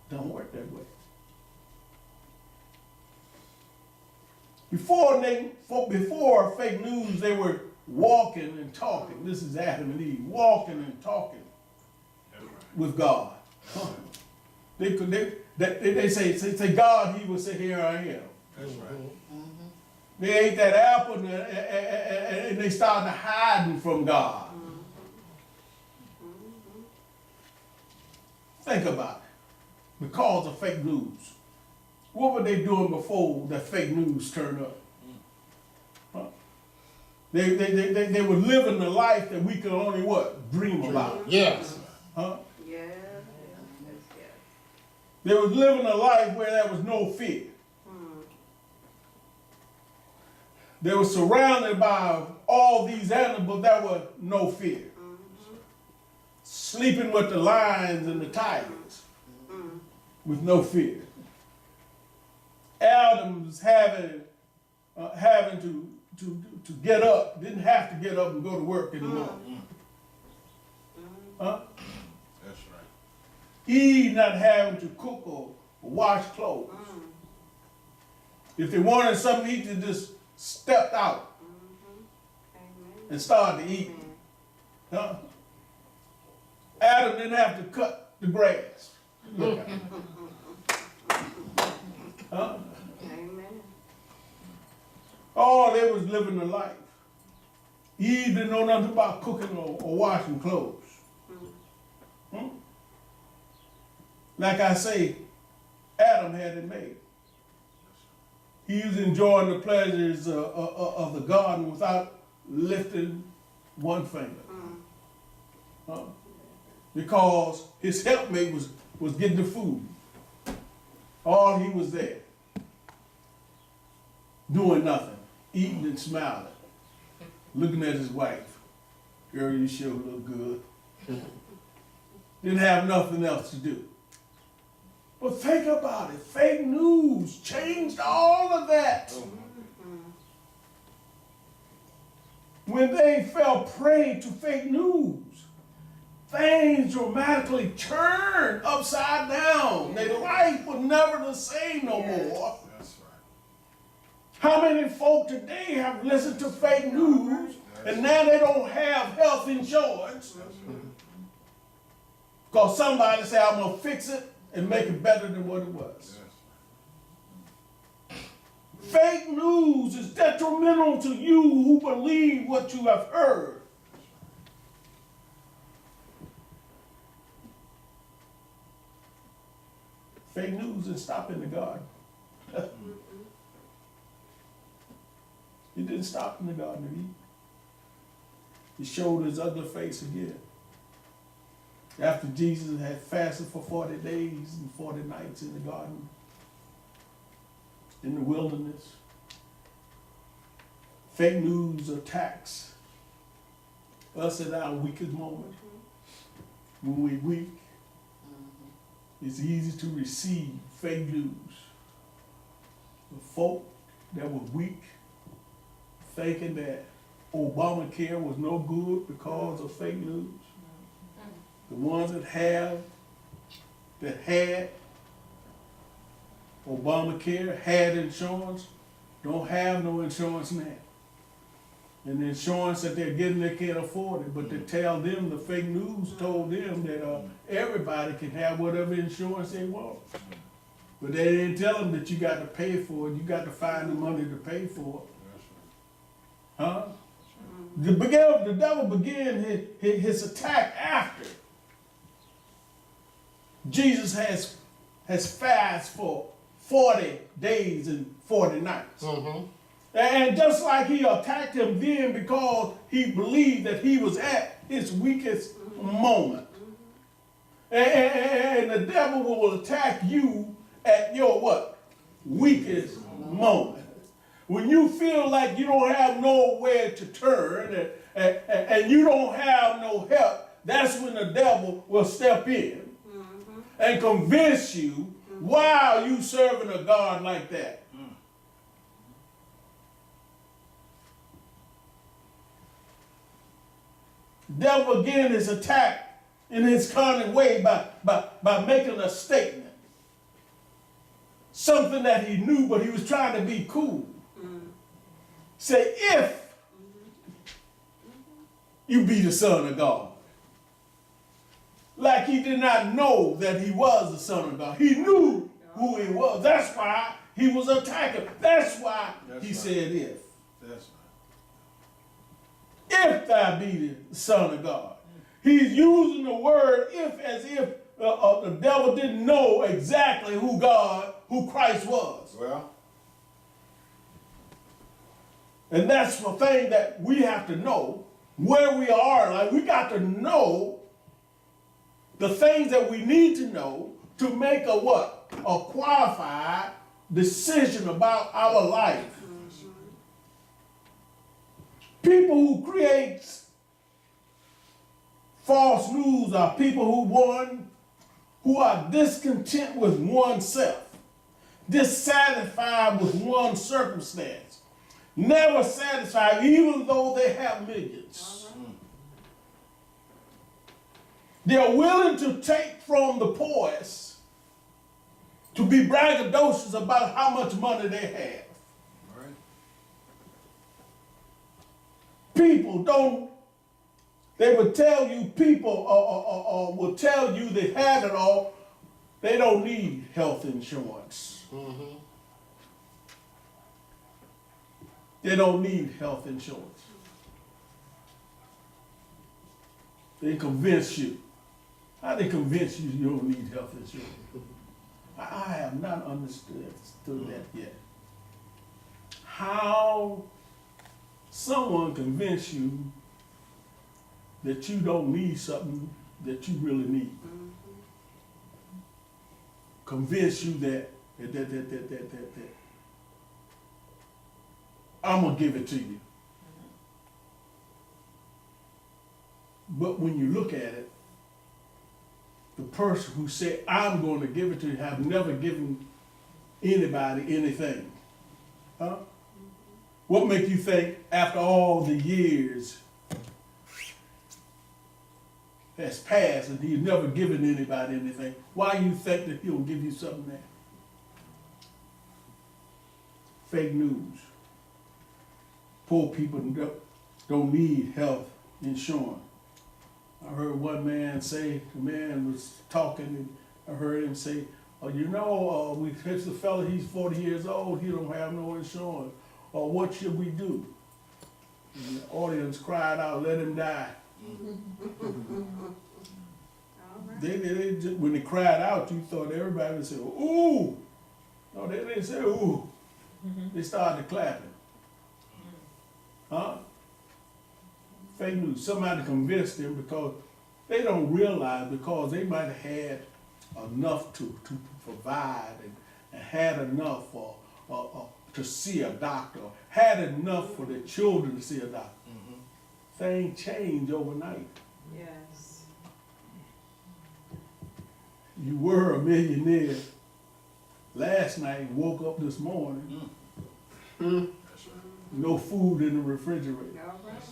Don't work that way. Before fake news, they were walking and talking. This is Adam and Eve, walking and talking with God. They say God, he would say, here I am. That's right. They ate that apple and they started hiding from God. Think about it. Because of fake news. What were they doing before that fake news turned up? Huh? They were living the life that we could only what? Dream about. Yes. Huh? Yeah. They were living a life where there was no fear. They were surrounded by all these animals that were no fear. Sleeping with the lions and the tigers with no fear. Adam was having to get up, didn't have to get up and go to work anymore. Huh? That's right. Eve not having to cook or wash clothes. If they wanted something to eat, they just stepped out and started to eat. Huh? Adam didn't have to cut the grass. Huh? Amen. Oh, they was living the life. Eve didn't know nothing about cooking or washing clothes. Like I say, Adam had it made. He was enjoying the pleasures of the garden without lifting one finger. Because his helpmate was getting the food. All he was there, doing nothing, eating and smiling, looking at his wife. Girl, you sure look good. Didn't have nothing else to do. But think about it. Fake news changed all of that. When they fell prey to fake news, things dramatically turned upside down. Their life was never the same no more. That's right. How many folk today have listened to fake news and now they don't have health insurance? Because somebody said, I'm going to fix it and make it better than what it was. Fake news is detrimental to you who believe what you have heard. Fake news didn't stop in the garden. It didn't stop in the Garden of Eden. He showed his ugly face again. After Jesus had fasted for 40 days and 40 nights in the garden, in the wilderness, fake news attacks us at our weakest moment. When we're weak, it's easy to receive fake news. The folk that were weak, thinking that Obamacare was no good because of fake news. The ones that had Obamacare, had insurance, don't have no insurance now. And the insurance that they're getting, they can't afford it. But they tell them, the fake news told them that everybody can have whatever insurance they want. But they didn't tell them that you got to pay for it. You got to find the money to pay for it. Huh? The devil began his attack after Jesus has fasted for 40 days and 40 nights. And just like he attacked him then because he believed that he was at his weakest moment. And the devil will attack you at your what? Weakest moment. When you feel like you don't have nowhere to turn and you don't have no help, that's when the devil will step in and convince you, why are you serving a God like that? Devil again is attacked in his cunning way by making a statement. something that he knew, but he was trying to be cool. Say, if you be the Son of God. Like he did not know that he was the Son of God. He knew who he was. That's why he was attacking. That's why he said if. That's If thou be the Son of God. He's using the word if as if the devil didn't know exactly who Christ was. well, And that's the thing that we have to know where we are. Like we got to know the things that we need to know to make a what? A qualified decision about our life. People who create false news are people who are discontent with oneself, dissatisfied with one circumstance, never satisfied even though they have millions. They're willing to take from the poorest to be braggadocious about how much money they have. all right. People don't, they will tell you, people will tell you they have it all, they don't need health insurance. They don't need health insurance. They convince you. How they convince you you don't need health insurance? I have not understood that yet. How someone convince you that you don't need something that you really need. Convince you that I'm gonna give it to you. But when you look at it, the person who said, I'm going to give it to you, have never given anybody anything. Huh? What makes you think after all the years has passed and he's never given anybody anything, why you think that he'll give you something now? Fake news. Poor people don't need health insurance. I heard one man say, the man was talking, and I heard him say, we catch the fella, he's 40 years old, he don't have no insurance. Or what should we do? And the audience cried out, let him die. When they cried out, you thought everybody would say, ooh. No, they didn't say ooh. They started clapping. Huh? Fake news. Somebody convinced them because they don't realize, because they might have had enough to provide and had enough to see a doctor, had enough for their children to see a doctor. Things change overnight. Yes. You were a millionaire last night, woke up this morning, That's right. no food in the refrigerator, All right. That's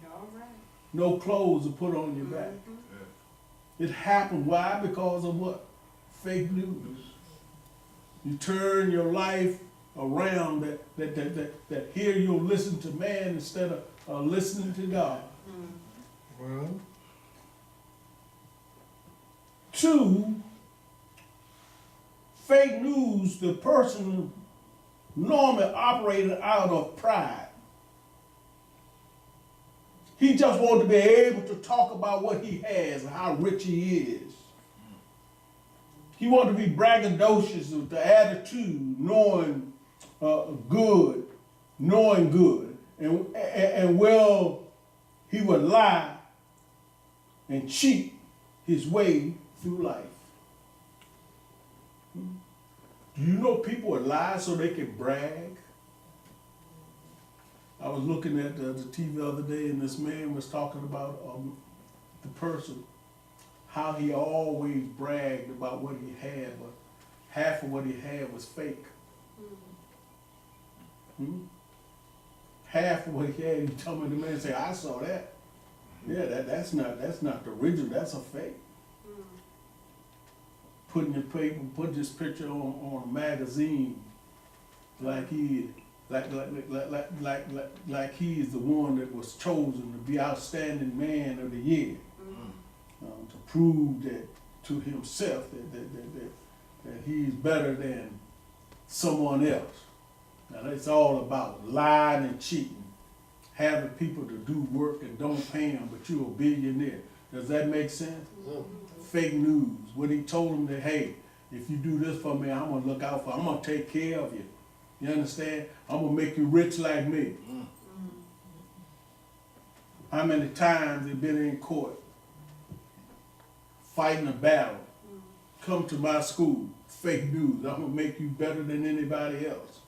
right. All right. no clothes to put on your back. Yeah. It happened. Why? Because of what? Fake news. You turn your life around that here you'll listen to man instead of listening to God. Well, 2, fake news, the person normally operated out of pride. He just wanted to be able to talk about what he has and how rich he is. He wanted to be braggadocious with the attitude, knowing good. And well, he would lie and cheat his way through life. Do you know people would lie so they can brag? I was looking at the TV the other day, and this man was talking about the person, how he always bragged about what he had, but half of what he had was fake. Half of what he had, he told me, the man say, I saw that. Yeah, that's not the original, that's a fake. putting your paper, put this picture on a magazine, like he, like he is the one that was chosen to be outstanding man of the year, to prove that to himself that he's better than someone else. Now it's all about lying and cheating, having people to do work and don't pay them, but you're a billionaire. Does that make sense? Fake news. What he told them that, hey, if you do this for me, I'm gonna look out for, I'm gonna take care of you. You understand? I'm gonna make you rich like me. How many times they've been in court fighting a battle? Come to my school, fake news. I'm gonna make you better than anybody else.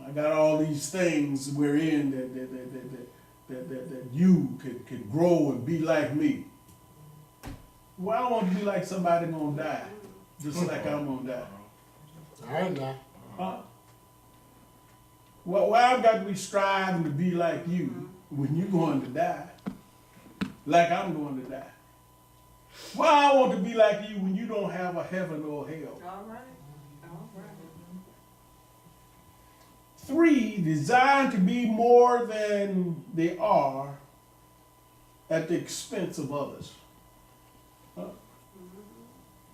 I got all these things we're in that you can grow and be like me. Well, I don't want to be like somebody gonna die, just like I'm gonna die. All right now. Huh? Well, why I've got to be striving to be like you when you're going to die, like I'm going to die? Why I want to be like you when you don't have a heaven or hell? All right. All right. 3, designed to be more than they are at the expense of others.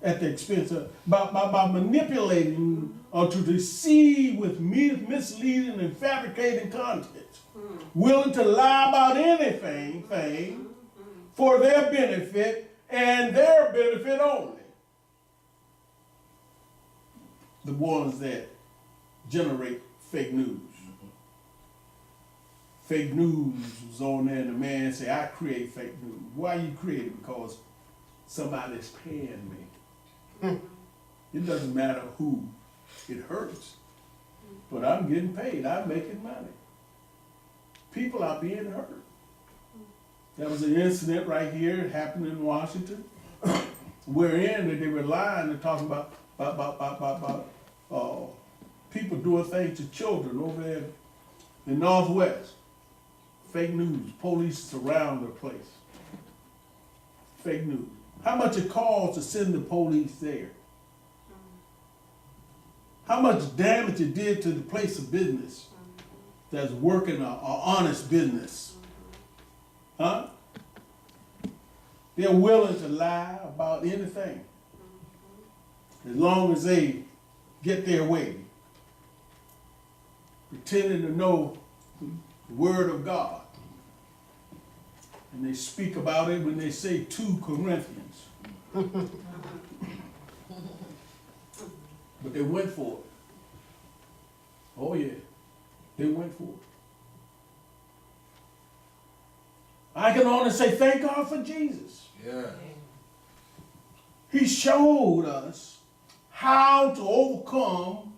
At the expense of, by manipulating or to deceive with misleading and fabricating content, willing to lie about anything for their benefit and their benefit only. The ones that generate fake news. Fake news was on there and the man said, I create fake news. Why you create it? Because somebody's paying me. It doesn't matter who it hurts, but I'm getting paid, I'm making money. People are being hurt. There was an incident right here, it happened in Washington, wherein they were lying and talking about people doing things to children over there in the Northwest. Fake news, police surround the place. Fake news. How much it costs to send the police there? How much damage it did to the place of business that's working an honest business? Huh? They're willing to lie about anything as long as they get their way, pretending to know the word of God. And they speak about it when they say 2 Corinthians. But they went for it. Oh yeah, they went for it. I can only say thank God for Jesus. Yeah. He showed us how to overcome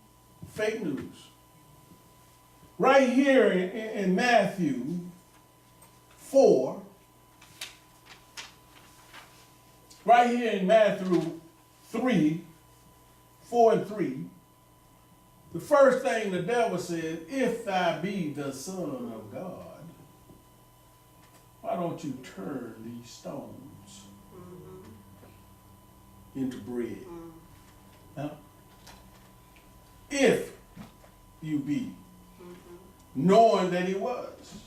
fake news. Right here in Matthew 4, right here in Matthew 3, 4 and 3, the first thing the devil said, if thou be the Son of God, why don't you turn these stones into bread? Huh? If you be, knowing that he was.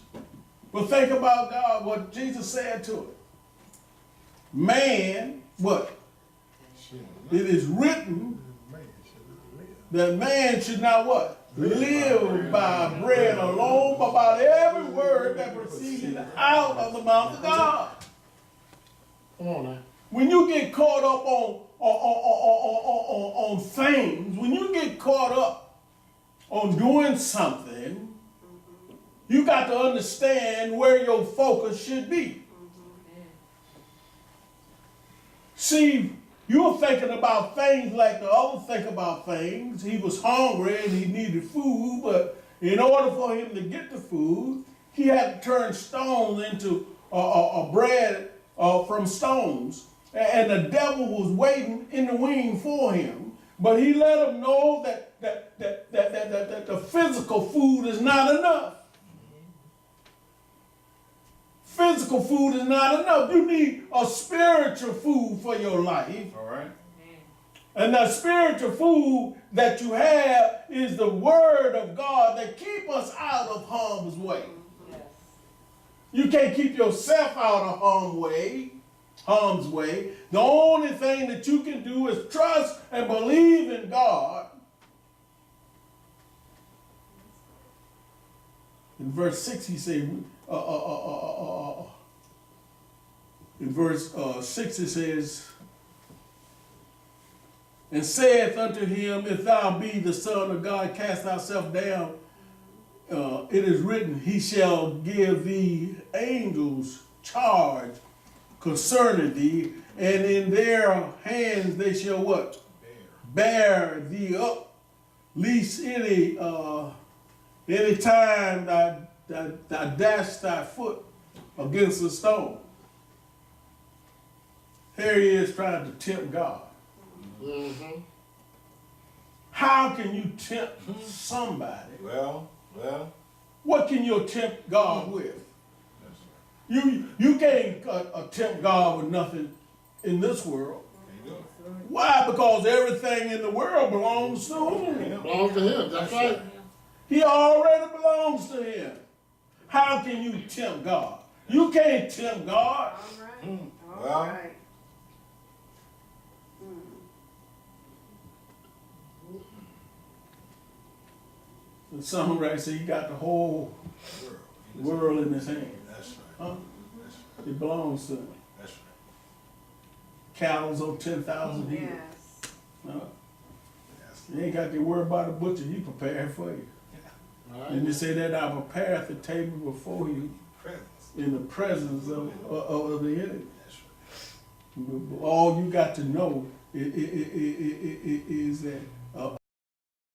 But think about God, what Jesus said to it. Man, what? It is written that man should not what? Live by bread alone, but by every word that proceeds out of the mouth of God. Come on now. When you get caught up on things, when you get caught up on doing something, you got to understand where your focus should be. See, you're thinking about things like the other think about things. He was hungry and he needed food, but in order for him to get the food, he had to turn stones into bread from stones. And the devil was waiting in the wing for him. But he let him know that the physical food is not enough. Physical food is not enough. You need a spiritual food for your life. All right. And the spiritual food that you have is the word of God that keep us out of harm's way. Yes. You can't keep yourself out of harm's way. The only thing that you can do is trust and believe in God. In verse 6, he said, in verse 6 it says, and saith unto him, if thou be the Son of God, cast thyself down. It is written, he shall give thee angels charge concerning thee, and in their hands they shall what? Bear thee up, lest any time thou dash thy foot against a stone. Here he is trying to tempt God. Mm-hmm. How can you tempt somebody? Well, What can you tempt God with? that's right. You can't tempt God with nothing in this world. Can't do it. Why? Because everything in the world belongs to him. Belongs to him, that's right. He already belongs to him. How can you tempt God? You can't tempt God. All right. All Well, right. The songwriter said he got the whole world in his hand. That's right. Huh? That's right. It belongs to him. That's right. Cattle's on 10,000 hills. Yes. Huh? Yes. You ain't got to worry about the butcher. He prepared for you. All right. And they say that I prepared the table before you Presence. in the presence of the enemy. That's right. All you got to know is that